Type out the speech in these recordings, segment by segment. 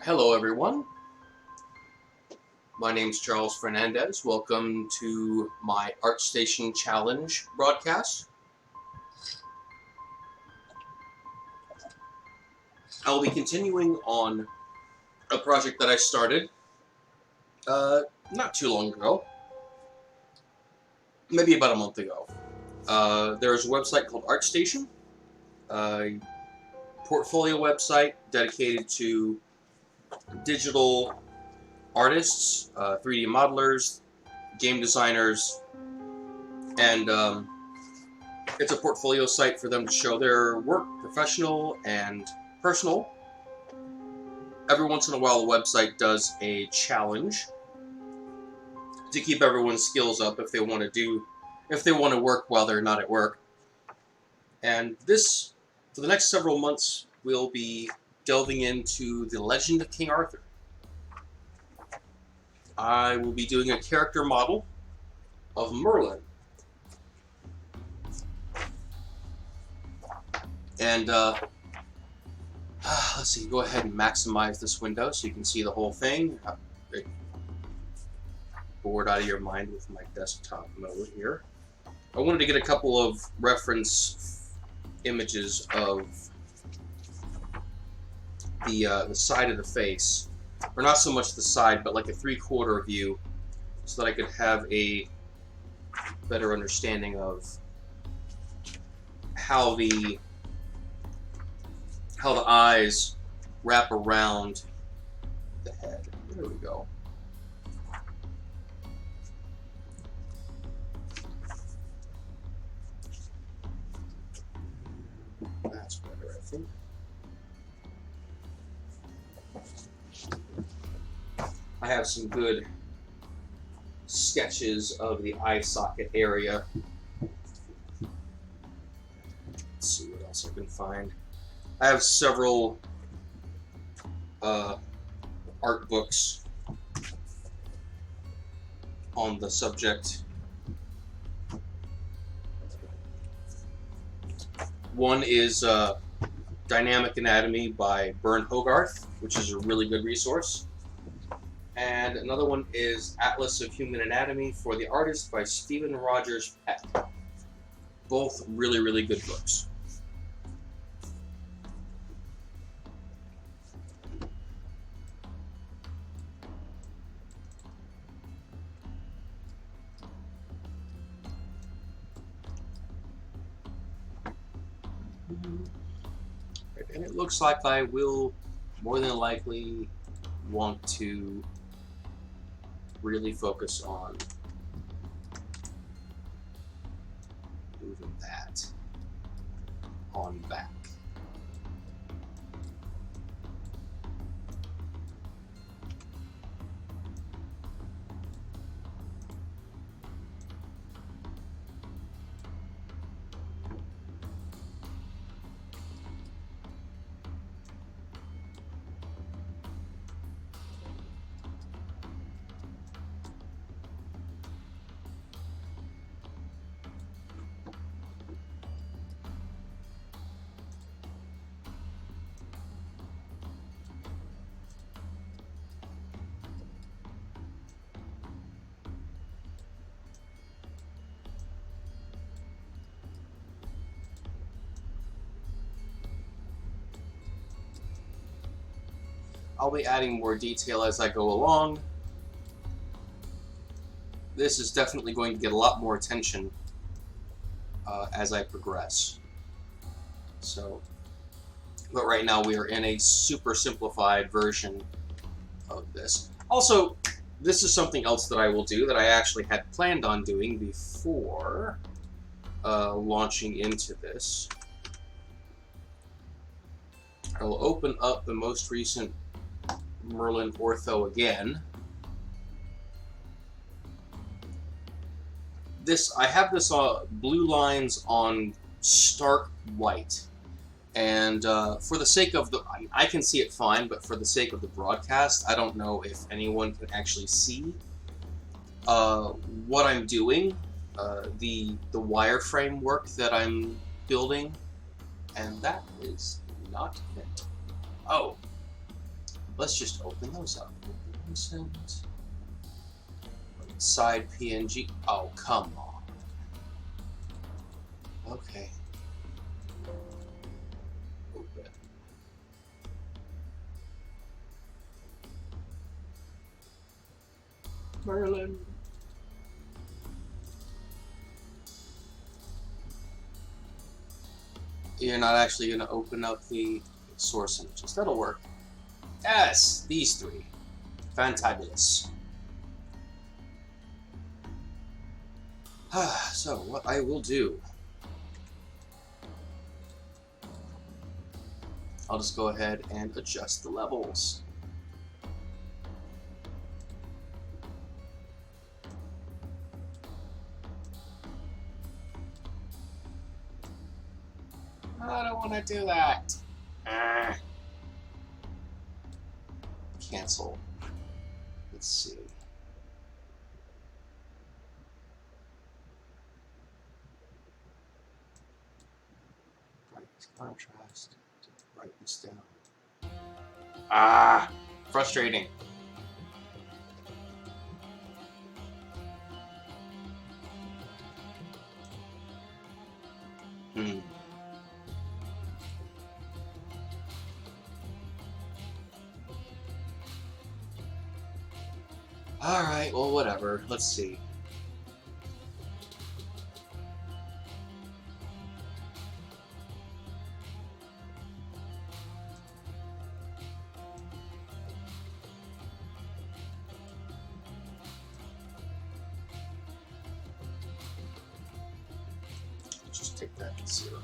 Hello, everyone. My name's Charles Fernandez. Welcome to my Artstation Challenge broadcast. I'll be continuing on a project that I started not too long ago, maybe about a month ago. There's a website called Artstation, a portfolio website dedicated to digital artists, 3D modelers, game designers, and it's a portfolio site for them to show their work, professional and personal. Every once in a while, the website does a challenge to keep everyone's skills up if they want to work while they're not at work. And this, for the next several months, we'll be delving into the Legend of King Arthur. I will be doing a character model of Merlin. And let's see, go ahead and maximize this window so you can see the whole thing. Bored out of your mind with my desktop mode here. I wanted to get a couple of reference images of the side of the face, or not so much the side, but like a 3/4 view, so that I could have a better understanding of how the eyes wrap around the head. There we go. That's better, I think. I have some good sketches of the eye socket area. Let's see what else I can find. I have several art books on the subject. One is Dynamic Anatomy by Bern Hogarth, which is a really good resource. And another one is Atlas of Human Anatomy for the Artist by Stephen Rogers Peck. Both really, really good books. And it looks like I will more than likely want to really focus on moving that on back. I'll be adding more detail as I go along. This is definitely going to get a lot more attention as I progress. But right now we are in a super simplified version of this. Also, this is something else that I will do that I actually had planned on doing before launching into this. I will open up the most recent Merlin Ortho again. I have this blue lines on stark white, and for the sake of I can see it fine, but for the sake of the broadcast, I don't know if anyone can actually see what I'm doing, the wireframe work that I'm building, and that is not it. Oh. let's just open those up. Recent. Side PNG. Oh, come on. Okay. Open. Merlin. You're not actually going to open up the source images. That'll work. Yes, these three. Fantabulous. So, what I will do... I'll just go ahead and adjust the levels. I don't want to do that. Cancel. Let's see. Brightness, contrast, brightness down. Frustrating. Alright, well, whatever. Let's see. Just take that to 0.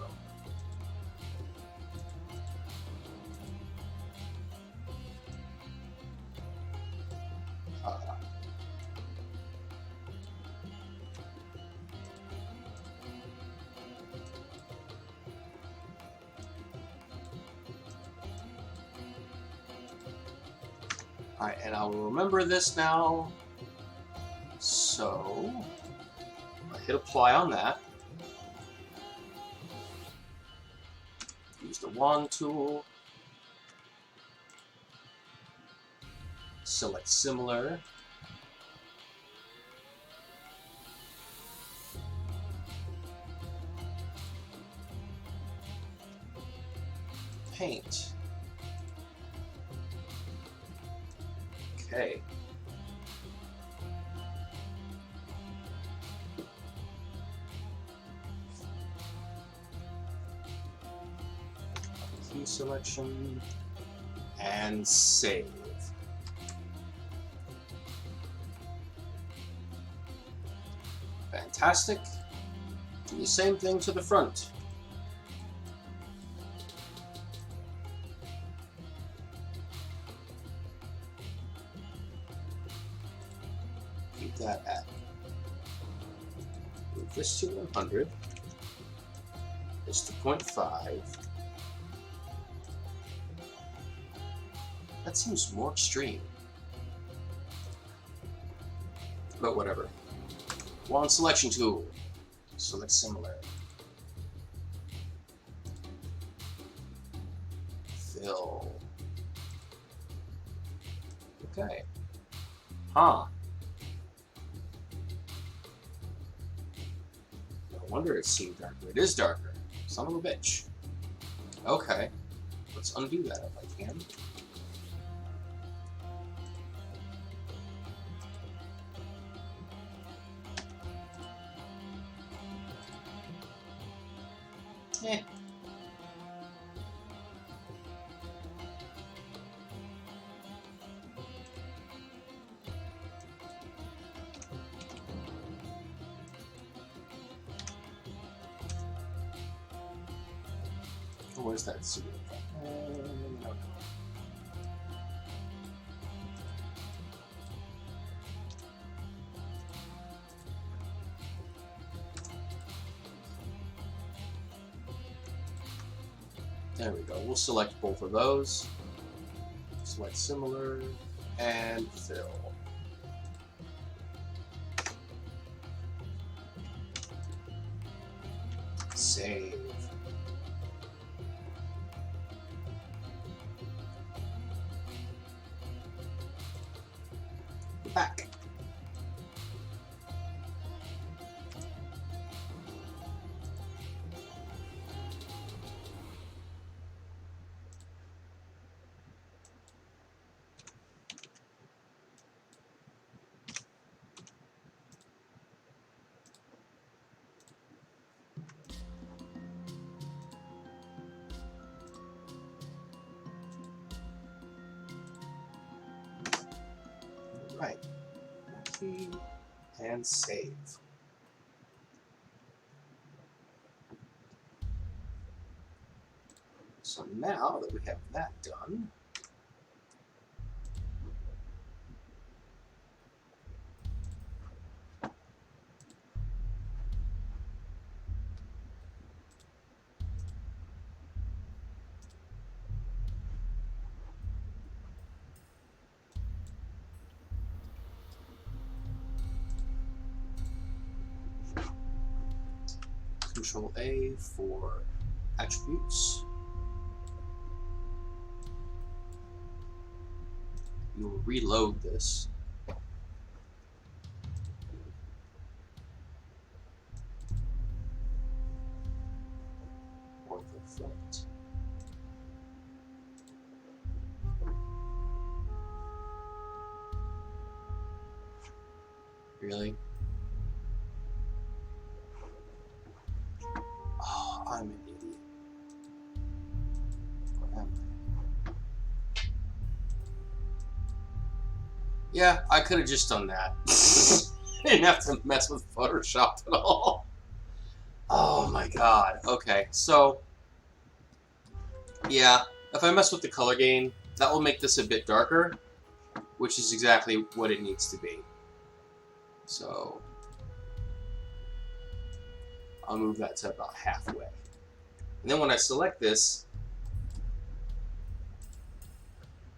Alright, and I will remember this now. So, I hit apply on that. Use the wand tool. Select similar. Paint. Okay. Key selection and save. Fantastic. Do the same thing to the front. Keep that at. Move this to 100. This to 0.5. That seems more extreme. But whatever. Wand selection tool. Select similar. Fill. Okay. Huh. No wonder it seemed darker. It is darker. Son of a bitch. Okay. Let's undo that if I can. Eh. Where's that suit? No. There we go. We'll select both of those. Select similar and fill. Save. back. Right. Key and save. So now that we have that done, Control A for attributes. You'll reload this. Or the front. Really? Oh, I'm an idiot. Or am I? Yeah, I could have just done that. I didn't have to mess with Photoshop at all. Oh my god. Okay, so yeah, if I mess with the color gain, that will make this a bit darker, which is exactly what it needs to be. So I'll move that to about halfway. And then when I select this,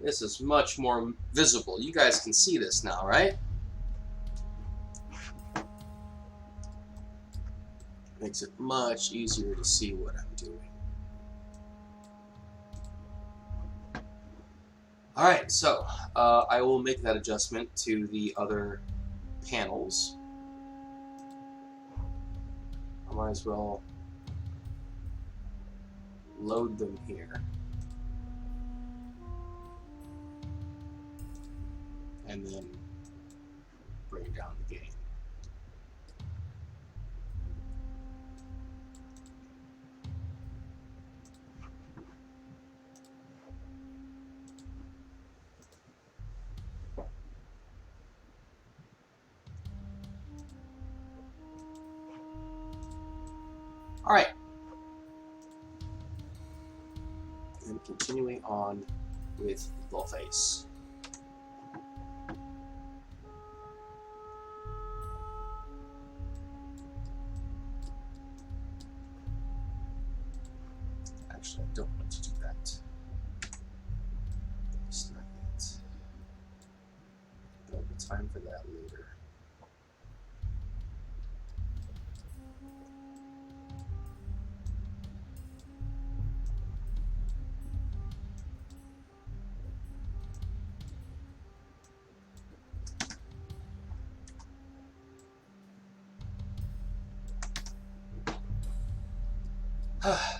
this is much more visible. You guys can see this now, right? Makes it much easier to see what I'm doing. Alright, so I will make that adjustment to the other panels. I might as well load them here. And then bring down the gain. All right. And continuing on with the face. Actually, I don't want to do that. It's not yet. There'll be time for that later.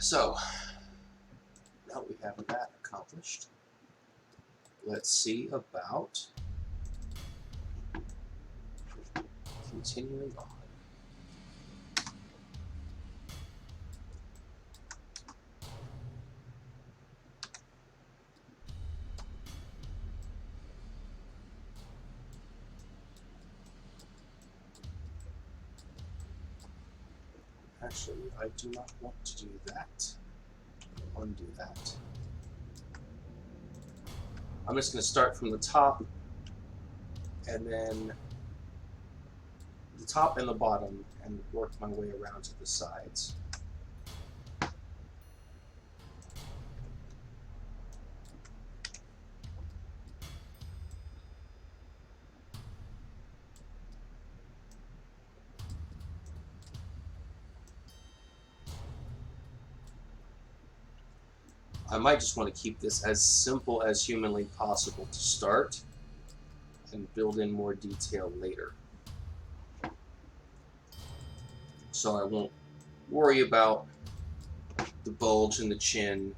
So, now we have that accomplished. Let's see about continuing on. Actually, I do not want to do that. Undo that. I'm just going to start from the top, and then the top and the bottom, and work my way around to the sides. I might just want to keep this as simple as humanly possible to start, and build in more detail later. So I won't worry about the bulge in the chin.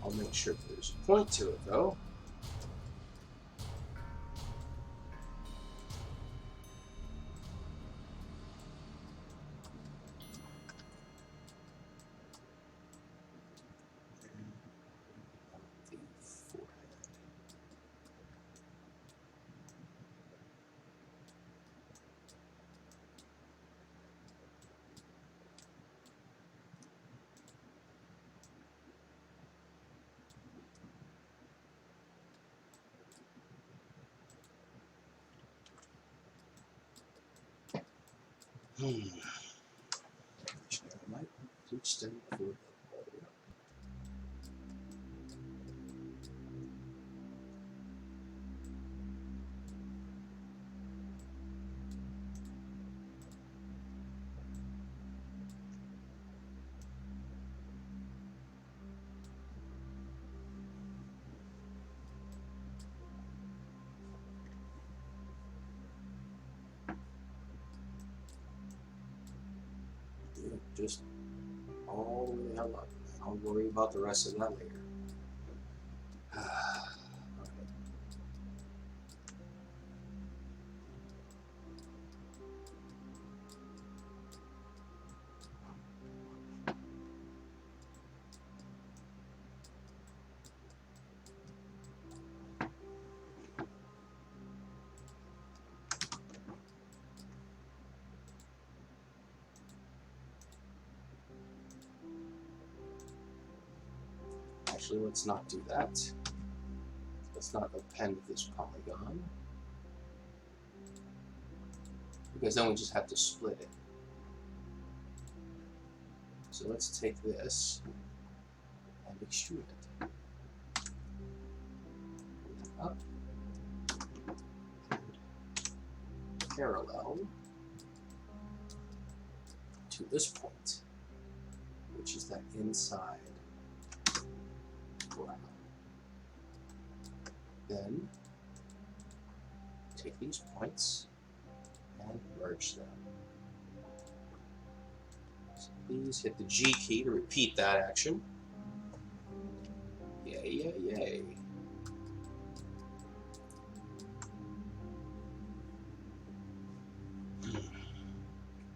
I'll make sure that there's a point to it, though. Actually, I might extend the forehead all the way up. Yeah, just all the way the hell up. I'll worry about the rest of that later. Actually, let's not do that. Let's not append this polygon, because then we just have to split it. So let's take this and extrude it. Up. Parallel to this point, which is that inside brow. Then take these points and merge them. So please hit the G key to repeat that action. Yay, yay, yay.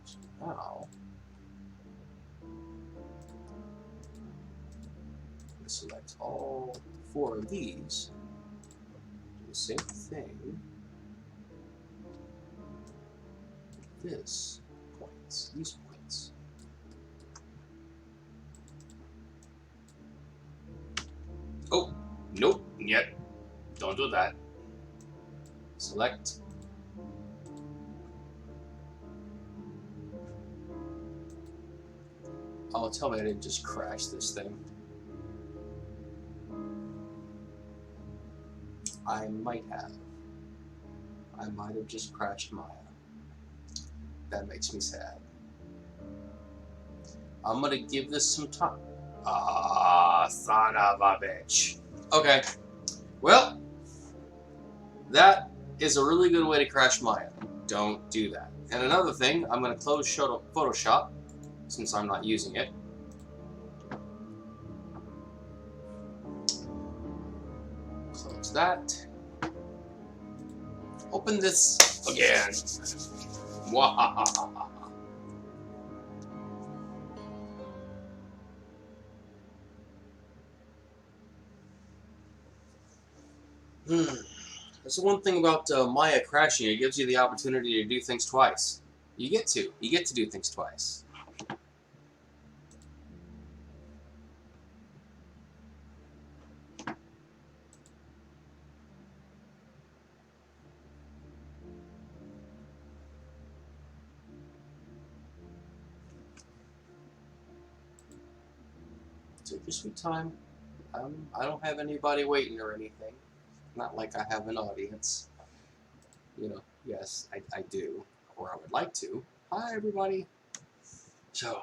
So now, select all 4 of these. Do the same thing with this points, these points. Oh, nope, yet. Don't do that. Select. Oh, tell me I didn't just crash this thing. I might have. I might have just crashed Maya. That makes me sad. I'm gonna give this some time. Ah, son of a bitch. Okay. Well, that is a really good way to crash Maya. Don't do that. And another thing, I'm gonna close Photoshop since I'm not using it. Close that. Open this again. Wahahaha. That's the one thing about Maya crashing. It gives you the opportunity to do things twice. You get to do things twice. Take your sweet time. I don't have anybody waiting or anything. Not like I have an audience. You know, yes, I do. Or I would like to. Hi, everybody. So,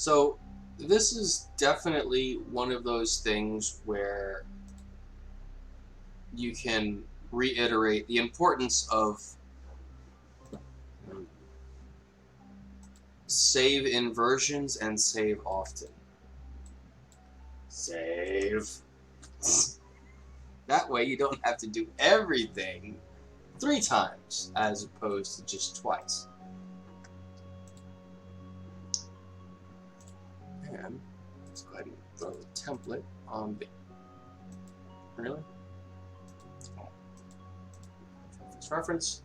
So this is definitely one of those things where you can reiterate the importance of save inversions and save often. Save. That way you don't have to do everything 3 times as opposed to just twice. And let's go ahead and throw the template on the Merlin. Reference.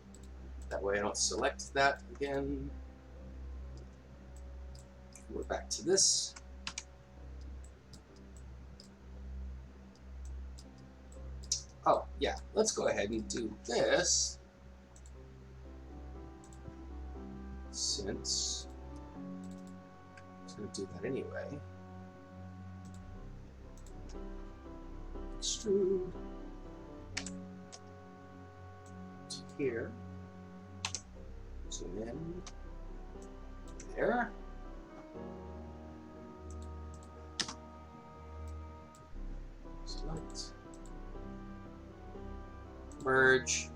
That way I don't select that again. We're back to this. Oh, yeah, let's go ahead and do this. Since I was going to do that anyway. Extrude to here. Zoom in. There. Select. Merge.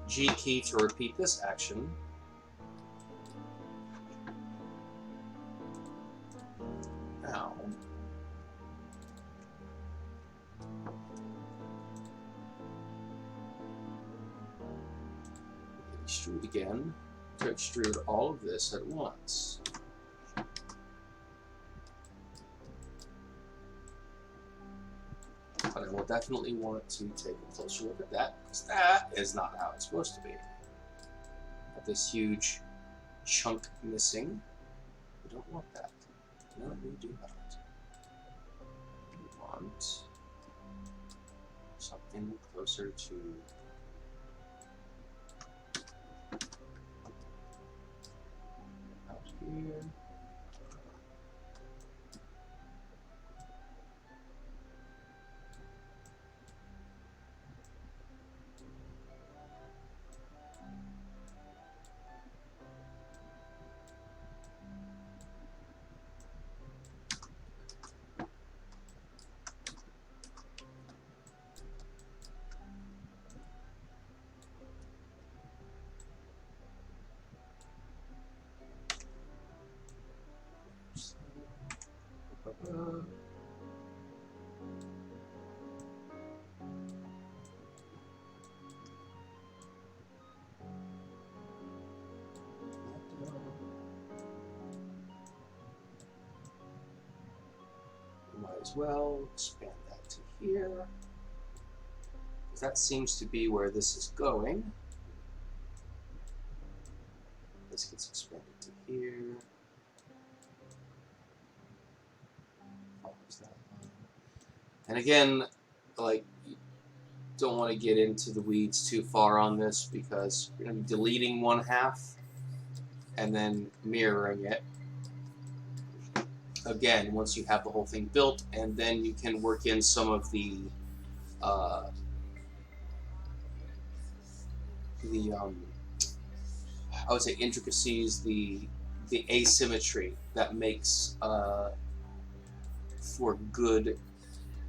G key to repeat this action. Now, extrude again to extrude all of this at once. But I will definitely want to take a closer look at that, because that is not how it's supposed to be. Got this huge chunk missing. We don't want that. No, we do not. We want something closer to out here. Might as well expand that to here, because that seems to be where this is going. This gets expanded to here. Follows that line. And again, like, you don't want to get into the weeds too far on this, because you're going to be deleting one half and then mirroring it again once you have the whole thing built, and then you can work in some of the I would say intricacies, the asymmetry that makes for good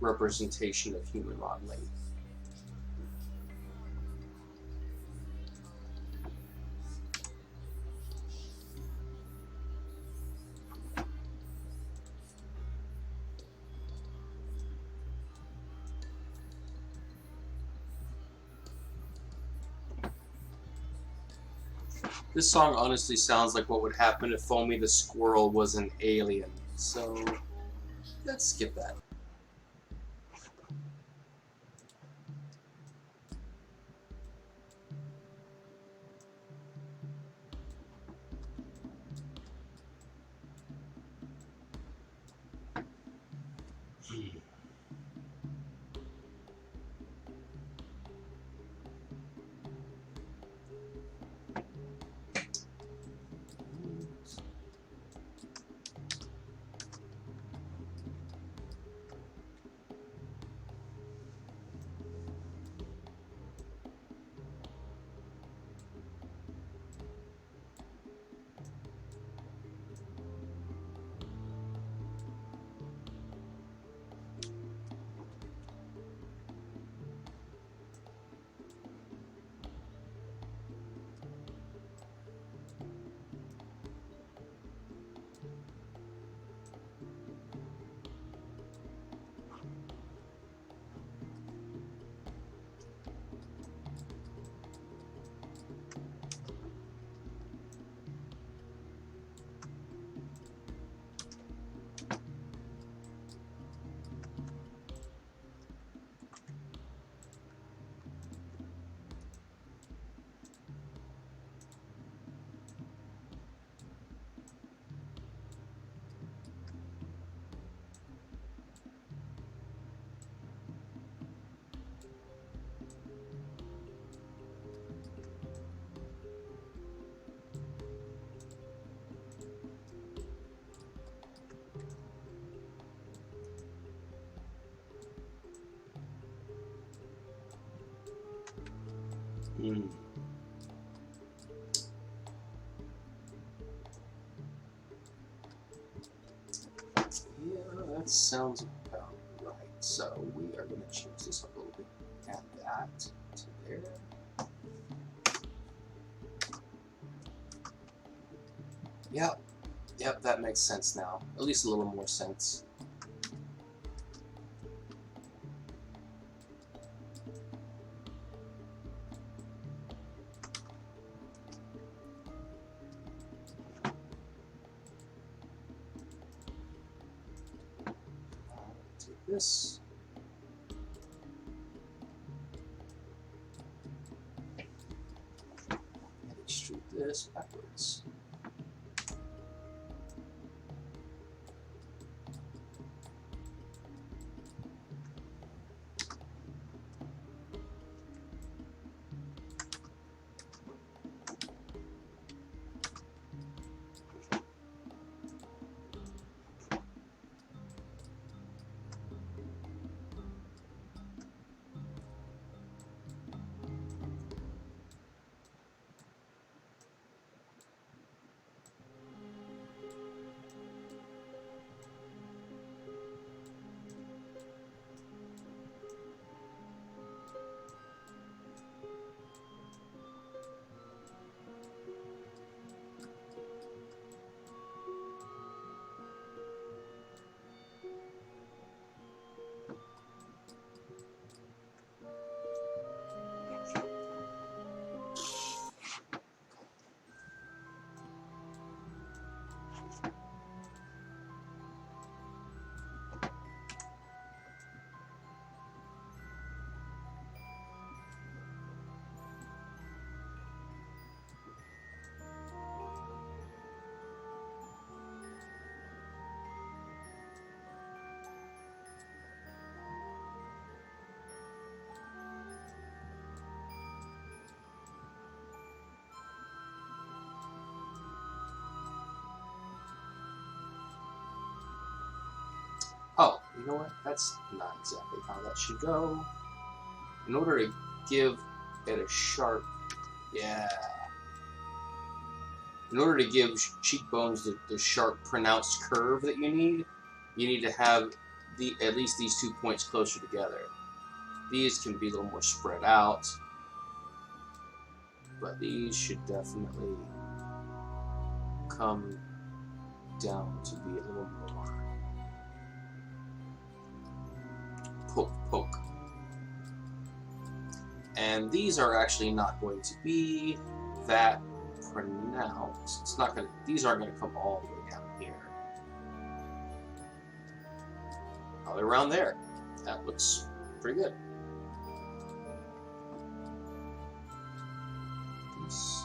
representation of human modeling. This song honestly sounds like what would happen if Foamy the Squirrel was an alien. So let's skip that. Hmm. Yeah, that sounds about right. So we are going to change this up a little bit. Add that to there. Yep. Yep, that makes sense now. At least a little more sense. Take this. And extrude this backwards. Oh, you know what? That's not exactly how that should go. In order to give it a sharp, yeah. In order to give cheekbones the sharp, pronounced curve that you need to have at least these 2 points closer together. These can be a little more spread out, but these should definitely come down to be a little more poke. And these are actually not going to be that pronounced. It's not going to, these aren't going to come all the way down here. Probably around there. That looks pretty good. This.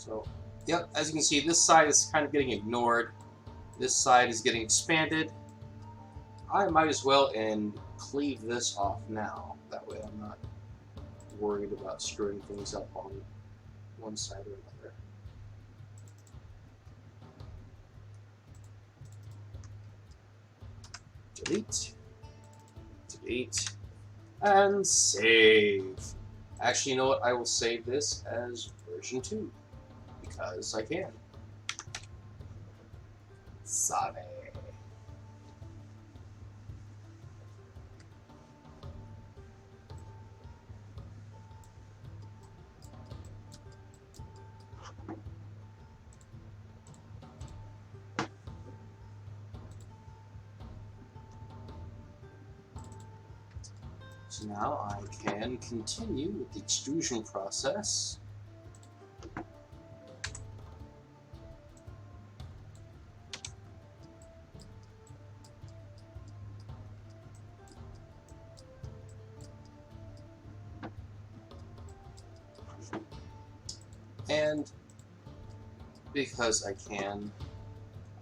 So, yep, as you can see, this side is kind of getting ignored. This side is getting expanded. I might as well and cleave this off now. That way I'm not worried about screwing things up on one side or another. Delete. Delete. And save. Actually, you know what? I will save this as version 2. Because I can. Save. So now I can continue with the extrusion process. And because I can,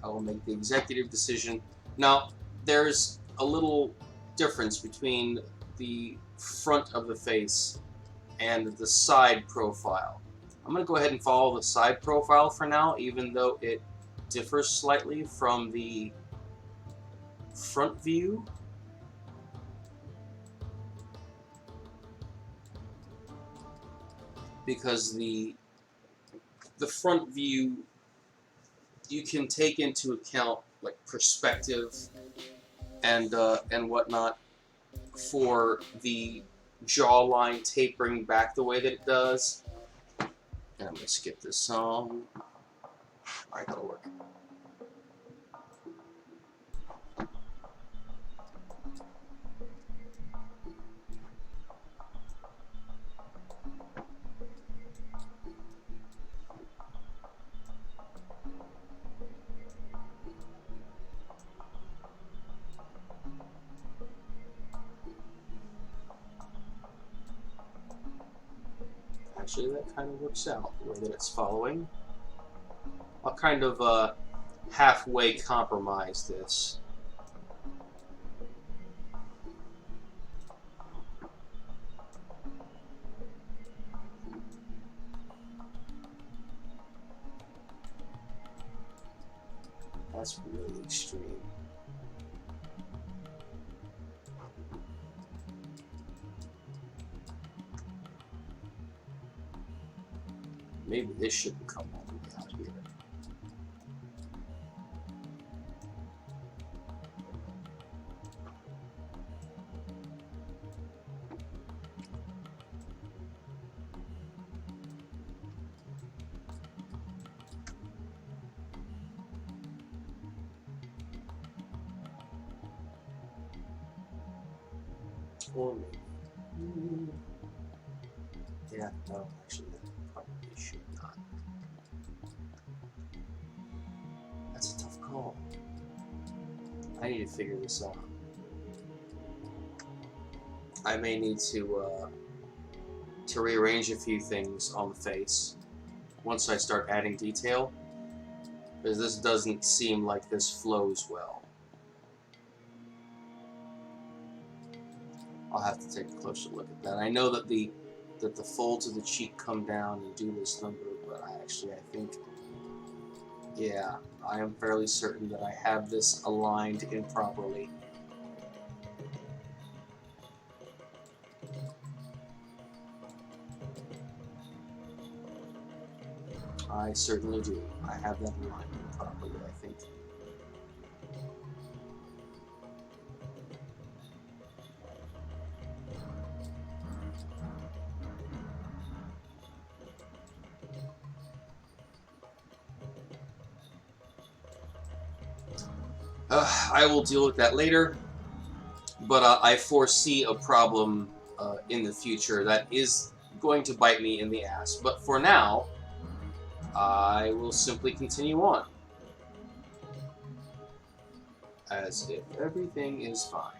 I will make the executive decision. Now, there's a little difference between the front of the face and the side profile. I'm going to go ahead and follow the side profile for now, even though it differs slightly from the front view. Because the front view, you can take into account like perspective and whatnot for the jawline tapering back the way that it does. And I'm gonna skip this song. Alright, that'll work. Actually, that kind of works out the way that it's following. I'll kind of halfway compromise this. That's really extreme. Maybe this shouldn't come all the way out here. Or maybe. Yeah, no, actually, that probably should not. That's a tough call. I need to figure this out. I may need to rearrange a few things on the face once I start adding detail, because this doesn't seem like this flows well. I'll have to take a closer look at that. I know that the folds of the cheek come down and do this number, but I think, yeah, I am fairly certain that I have this aligned improperly. I certainly do. I have that aligned improperly, I think. I will deal with that later, but I foresee a problem in the future that is going to bite me in the ass. But for now, I will simply continue on, as if everything is fine.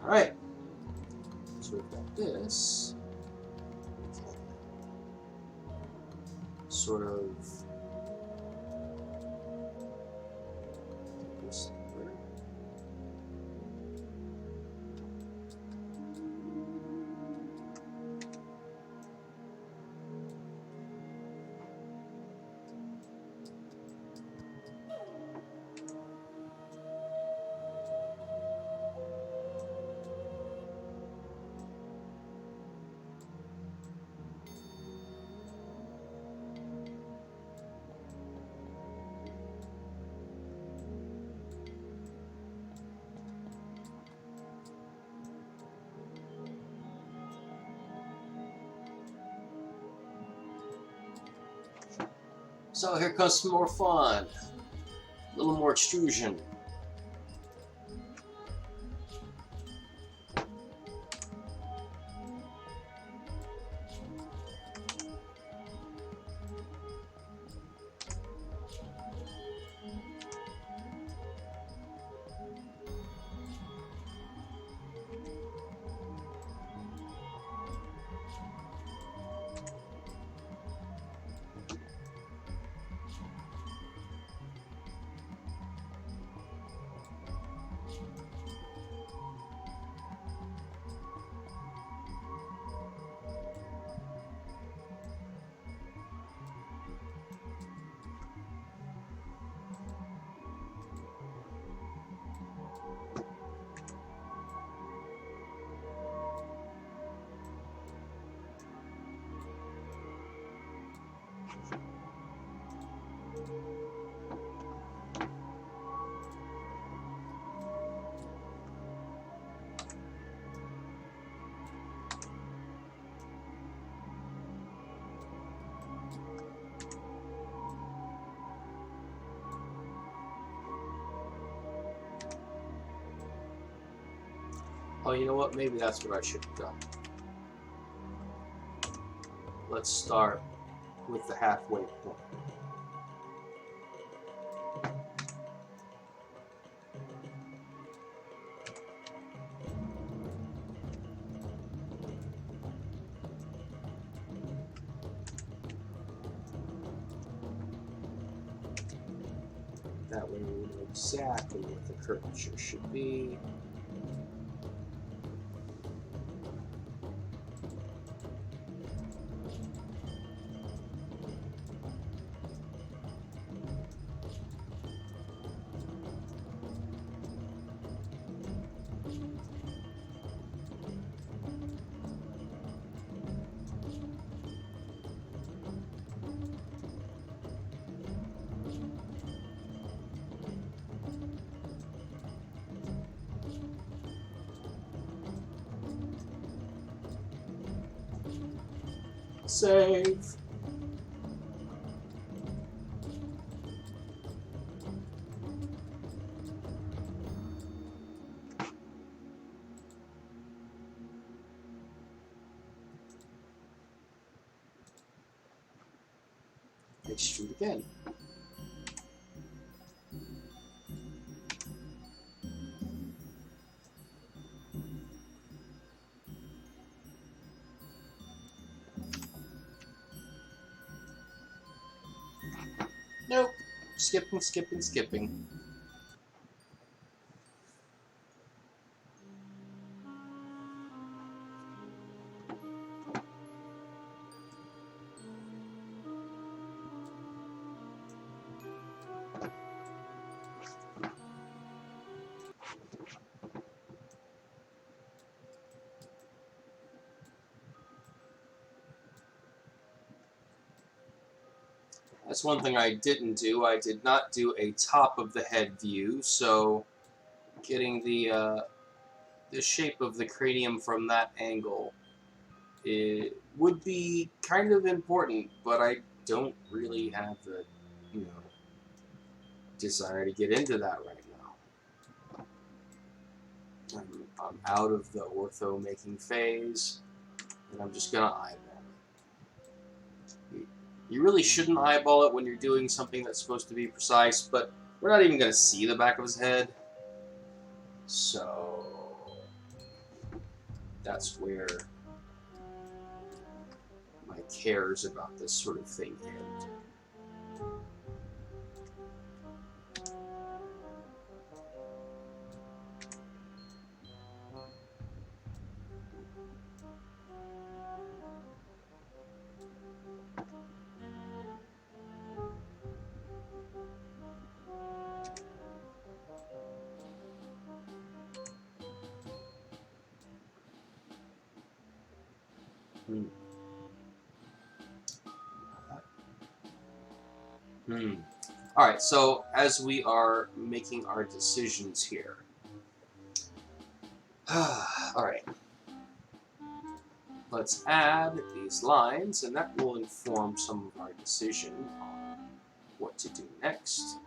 Alright. So we've got this. Sort of. This over. So here comes some more fun. A little more extrusion. Oh, you know what? Maybe that's what I should have done. Let's start with the halfway point. That way we know exactly what the curvature should be. Save. Extrude again. Nope. Skipping, skipping, skipping. That's one thing I didn't do. I did not do a top of the head view, so getting the shape of the cranium from that angle, it would be kind of important, but I don't really have the, desire to get into that right now. I'm out of the ortho making phase, and I'm just gonna eyeball it. You really shouldn't eyeball it when you're doing something that's supposed to be precise, but we're not even gonna see the back of his head, so that's where my cares about this sort of thing end. All right, so as we are making our decisions here, all right, let's add these lines, and that will inform some of our decision on what to do next.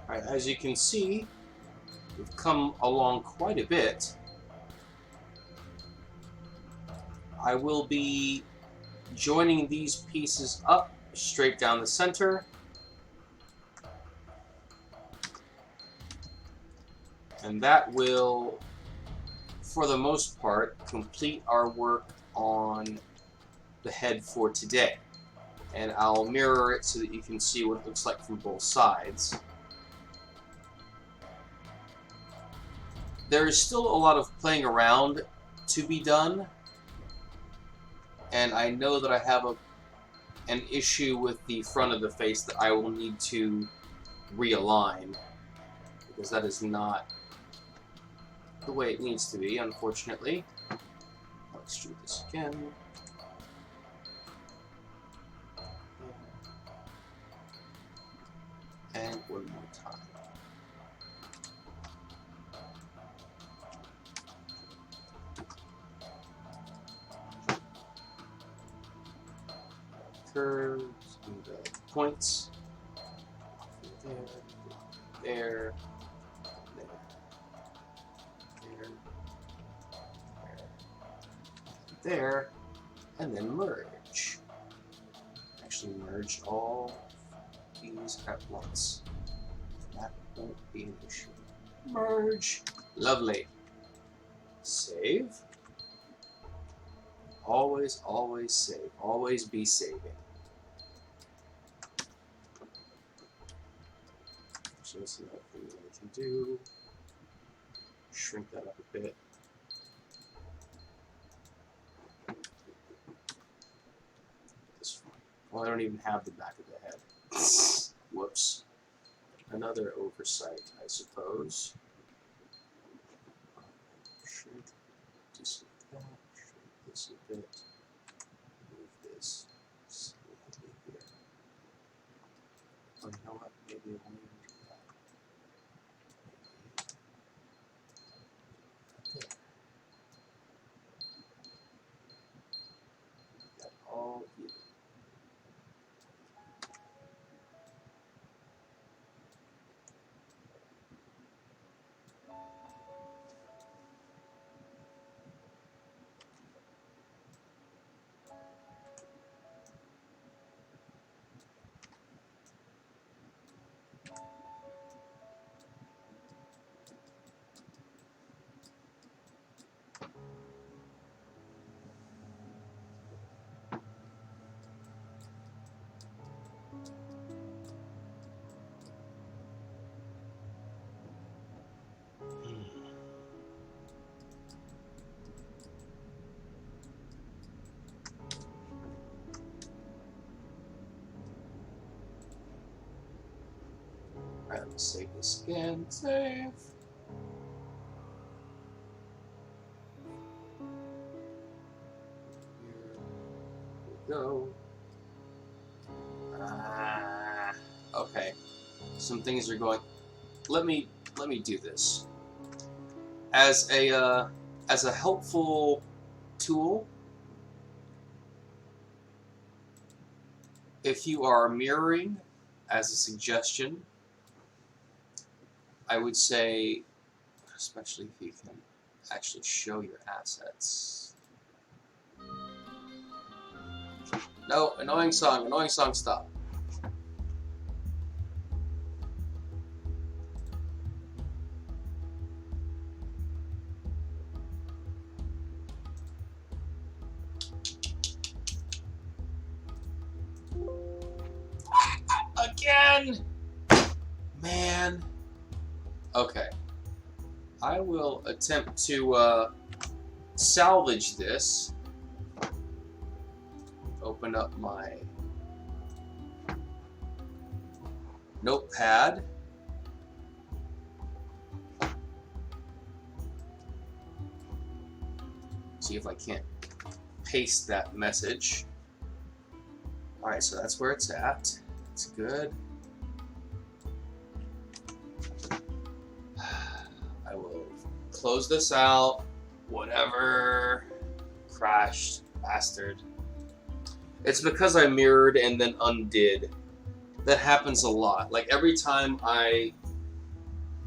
Alright, as you can see, we've come along quite a bit. I will be joining these pieces up straight down the center. And that will, for the most part, complete our work on the head for today. And I'll mirror it so that you can see what it looks like from both sides. There is still a lot of playing around to be done, and I know that I have an issue with the front of the face that I will need to realign, because that is not the way it needs to be, unfortunately. Let's do this again. And one more time. Curves and the points. There, there, there, and then merge. Actually merge all these at once. That won't be an issue. Merge. Lovely. Save. Always, always save. Always be saving. So this is another thing that I can do. Shrink that up a bit. Well, I don't even have the back of the head. Whoops. Another oversight, I suppose. Shrink this a bit. Shrink this a bit. Move this slightly here. Oh, you know what? Maybe I won't even do that. Maybe there. That all even. Alright, let's save this again. Save. Here we go. Okay. Some things are going. Let me do this as a helpful tool. If you are mirroring, as a suggestion, I would say, especially if you can actually show your assets. No, annoying song, stop. Again! Man. Okay. I will attempt to salvage this. Open up my notepad. See if I can't paste that message. Alright, so that's where it's at. That's good. I will close this out. Whatever. Crashed. Bastard. It's because I mirrored and then undid. That happens a lot. Like every time I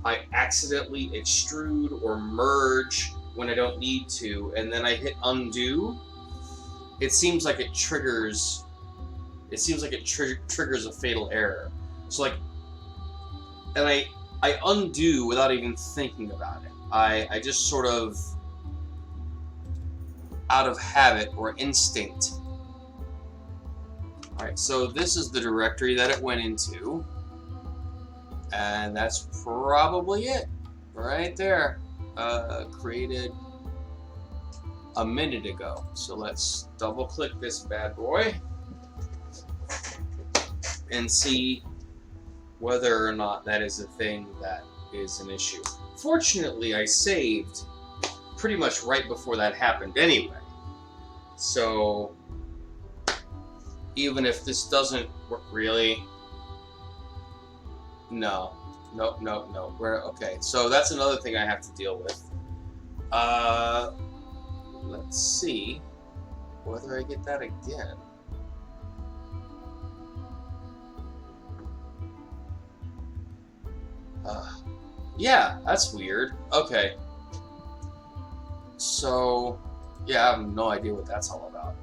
I accidentally extrude or merge when I don't need to, and then I hit undo, it seems like it triggers. It seems like it triggers a fatal error. So like, and I undo without even thinking about it. I just sort of, out of habit or instinct. Alright, so this is the directory that it went into. And that's probably it. Right there. Created a minute ago. So let's double click this bad boy and see whether or not that is a thing that is an issue. Fortunately, I saved pretty much right before that happened anyway. So even if this doesn't work, really, no. We're okay. So that's another thing I have to deal with. Let's see whether I get that again. Yeah, that's weird. Okay. So, yeah, I have no idea what that's all about.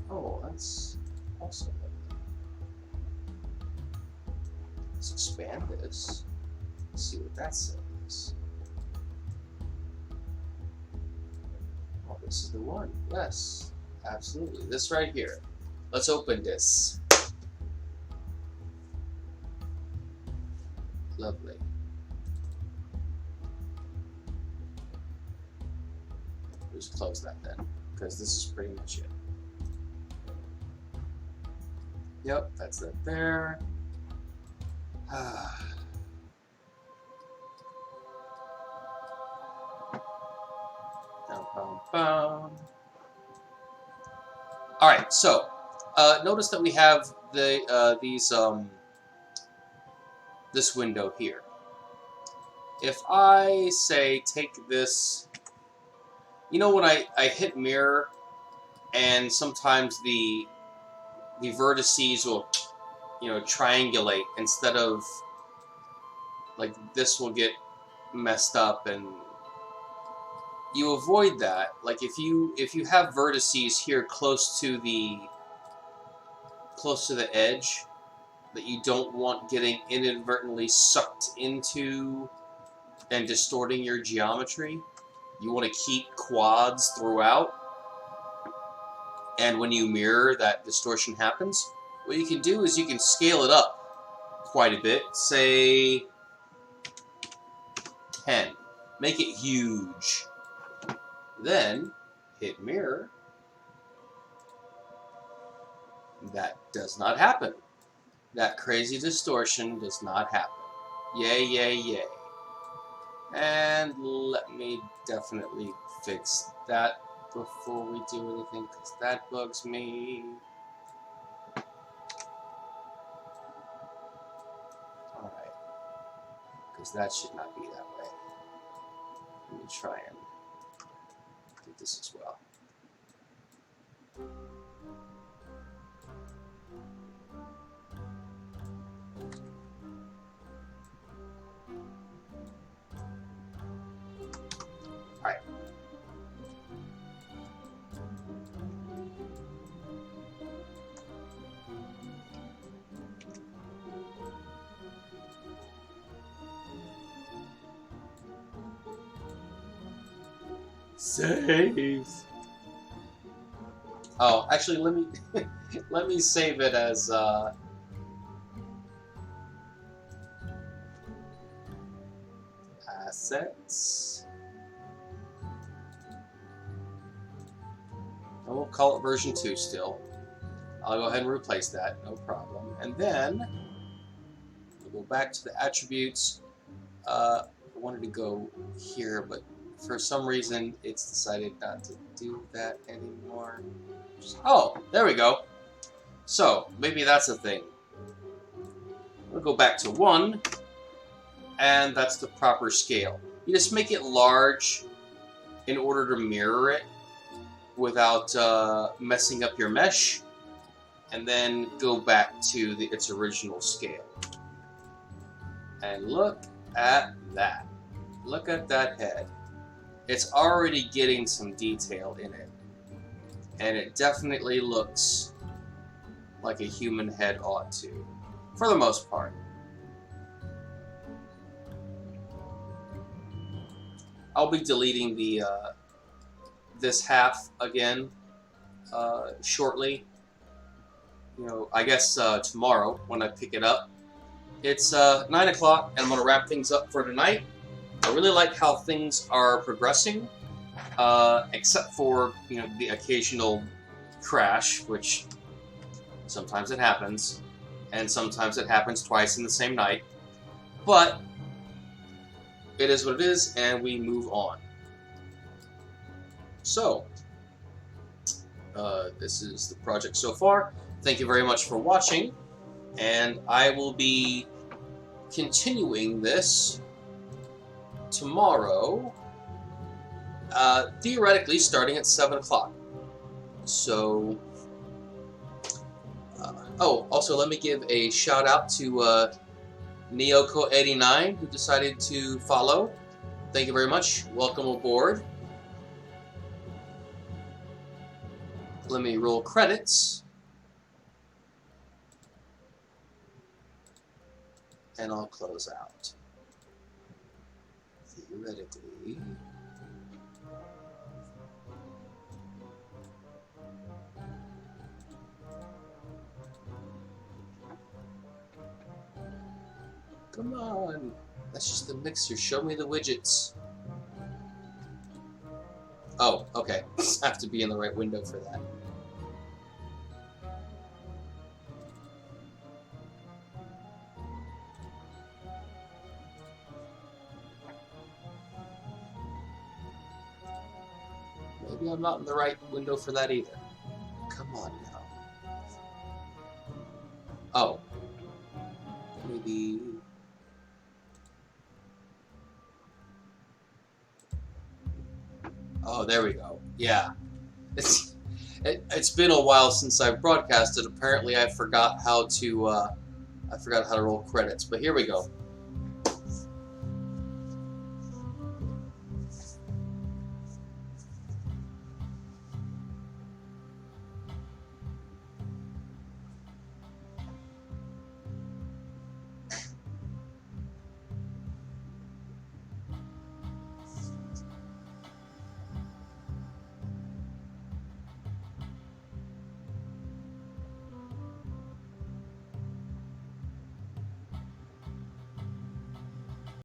Oh, that's awesome. Let's expand this. Let's see what that says. Oh, this is the one. Yes, absolutely. This right here. Let's open this. Lovely. Just close that then, because this is pretty much it. Yep, that's it there. All right, so notice that we have the this window here. If I say take this, you know, when I hit mirror, and sometimes the vertices will, you know, triangulate instead of, like, this will get messed up, and you avoid that. Like if you have vertices here close to the edge that you don't want getting inadvertently sucked into and distorting your geometry, you want to keep quads throughout, and when you mirror, that distortion happens. What you can do is you can scale it up quite a bit, say 10. Make it huge. Then hit mirror. That does not happen. That crazy distortion does not happen. Yay, yay, yay. And let me definitely fix that before we do anything, because that bugs me. Alright. Because that should not be that way. Let me try and do this as well. Alright. Save. Oh, actually, let me let me save it as assets, and we'll call it version 2 still. I'll go ahead and replace that, no problem. And then we'll go back to the attributes. I wanted to go here, but for some reason it's decided not to do that anymore. Oh, there we go. So maybe that's a thing. We'll go back to 1, and that's the proper scale. You just make it large in order to mirror it, without messing up your mesh, and then go back to its original scale. And look at that. Look at that head. It's already getting some detail in it. And it definitely looks like a human head ought to, for the most part. I'll be deleting the this half again shortly. You know, I guess tomorrow when I pick it up. It's 9 o'clock, and I'm going to wrap things up for tonight. I really like how things are progressing, except for, you know, the occasional crash, which sometimes it happens, and sometimes it happens twice in the same night. But it is what it is, and we move on. So, this is the project so far. Thank you very much for watching, and I will be continuing this tomorrow, theoretically starting at 7 o'clock. So, oh, also let me give a shout out to Neoko89 who decided to follow. Thank you very much. Welcome aboard. Let me roll credits. And I'll close out. Theoretically. Come on. That's just the mixer. Show me the widgets. Oh, okay. I have to be in the right window for that. Maybe I'm not in the right window for that either. Come on now. Oh. Maybe... Oh, there we go. Yeah. It's been a while since I've broadcasted. Apparently I forgot how to roll credits. But here we go.